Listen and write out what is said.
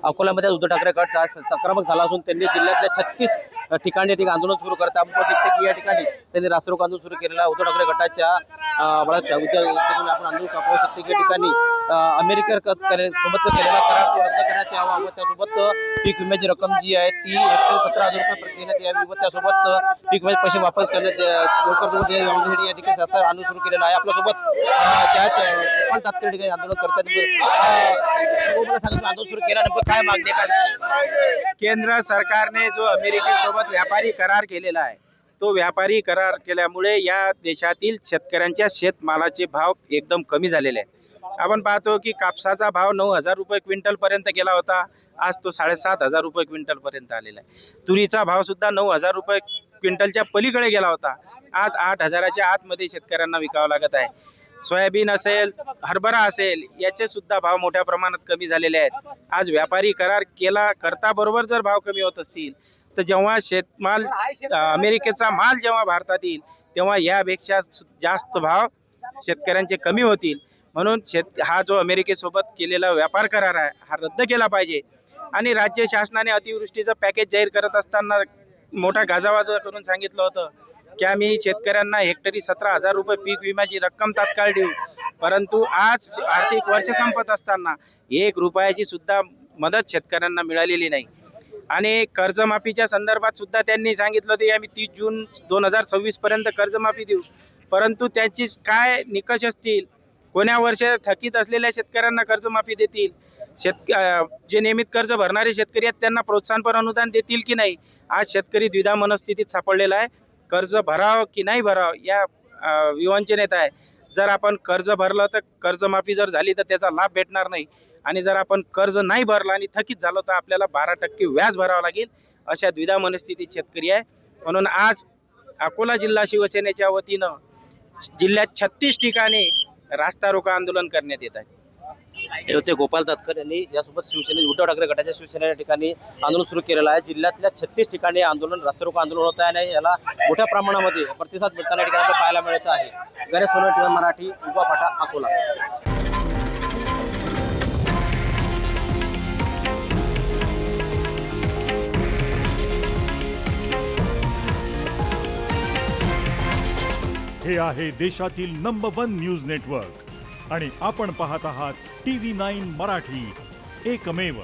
अकोल्यामध्ये उद्धव ठाकरे गट आज संक्रमक झाला असून त्यांनी जिल्ह्यातल्या 36 ठिकाणी आंदोलन सुरू करत आहे। आपण की या ठिकाणी त्यांनी रास्तारोको आंदोलन सुरू केलेलं आहे। उद्धव ठाकरे गटाच्या आपण आंदोलन पाहू शकते की या ठिकाणी अमेरिकेसोबत केलेला करार तो रद्द करण्यात यावा व त्यासोबत पीक विम्याची रक्कम जी आहे ती हेक्टरी 17,000 रुपये प्रति देण्यात यावी व त्यासोबत पीक विम्याचे पैसे वापस करण्यात लवकर या ठिकाणी असं आंदोलन सुरू केलेलं आहे। आपल्यासोबत ज्यात तात्काळ ठिकाणी आंदोलन करतात आंदोलन सुरू केलं नेमकं काय मागणी काय? केंद्र सरकारने जो अमेरिकेसोबत व्यापारी करार केलेला आहे तो व्यापारी करार केल्यामुळे या देशातील शेतकऱ्यांच्या शेतमालाचे भाव एकदम कमी झालेले आहेत। आपण पाहतो की कापसाचा भाव 9,000 रुपये क्विंटल पर्यंत गेला होता, आज तो 7,500 रुपये क्विंटल पर्यंत आलेला आहे। तुरीचा भाव सुद्धा 9,000 रुपये क्विंटलच्या पलीकडे गेला होता, आज 8,000च्या आतमध्ये शेतकऱ्यांना विकावं लागत आहे। सोयाबीन असेल, हरभरा असेल, याचे सुद्धा भाव मोठ्या प्रमाणात कमी झालेले आहेत। आज व्यापारी करार करता बरोबर जर भाव कमी होत असतील तर जेव्हा शेतमाल अमेरिकेचा माल जेव्हा भारतात येईल तेव्हा यापेक्षा जास्त भाव शेतकऱ्यांचे कमी होतील। म्हणून हा जो अमेरिकेसोबत केलेला व्यापार करार आहे हा रद्द केला पाहिजे। आणि राज्य शासनाने अतिवृष्टीचं पॅकेज जाहीर करत असताना मोठा गाजावाजा करून सांगितलं होतं की आम्ही शेतकऱ्यांना हेक्टरी 17,000 रुपये पीक विम्याची रक्कम तात्काळ देऊ, परंतु आज आर्थिक वर्ष संपत असताना 1 रुपयाची सुद्धा मदत शेतकऱ्यांना मिळालेली नाही। आणि कर्जमाफीच्या संदर्भात सुद्धा त्यांनी सांगितलं की आम्ही 30 जून 2026 पर्यंत कर्जमाफी देऊ, परंतु त्याची काय निकष असतील, कोण्या वर्ष थकीत असलेल्या शेतकऱ्यांना कर्जमाफी देतील, जे नियमित कर्ज भरणारे शेतकरी आहेत त्यांना प्रोत्साहनपर अनुदान देतील की नाही, आज शेतकरी द्विधा मनस्थितीत सापडलेला आहे। कर्ज भरावं की नाही भरावं या विवंचनेत आहे। जर आपण कर्ज भरलं तर कर्जमाफी जर झाली तर त्याचा लाभ भेटणार नाही, आणि जर आपण कर्ज नाही भरलं आणि थकीत झालं तर आपल्याला 12% व्याज भरावं लागेल, अशा द्विधा मनस्थितीत शेतकरी आहे। म्हणून आज अकोला जिल्हा शिवसेनेच्या वतीनं जिल्ह्यात 36 ठिकाणी रास्ता रोको आंदोलन करण्यात येत आहे। हे होते गोपाल तातकर यांनी यासोबत उद्धव ठाकरे गटाच्या शिवसेने ठिकाणी आंदोलन सुरू केलेलं आहे। जिल्ह्यातल्या 36 ठिकाणी आंदोलन रास्तारोको आंदोलन होत आहे आणि याला मोठ्या प्रमाणामध्ये प्रतिसाद मिळताना ठिकाणी आपल्याला पाहायला मिळत आहे। गणेश सोनवणे, मराठी, उभा फाटा, अकोला। हे आहे देशातील नंबर 1 न्यूज नेटवर्क आणि आपण पाहत आहात TV9 मराठी, एकमेव।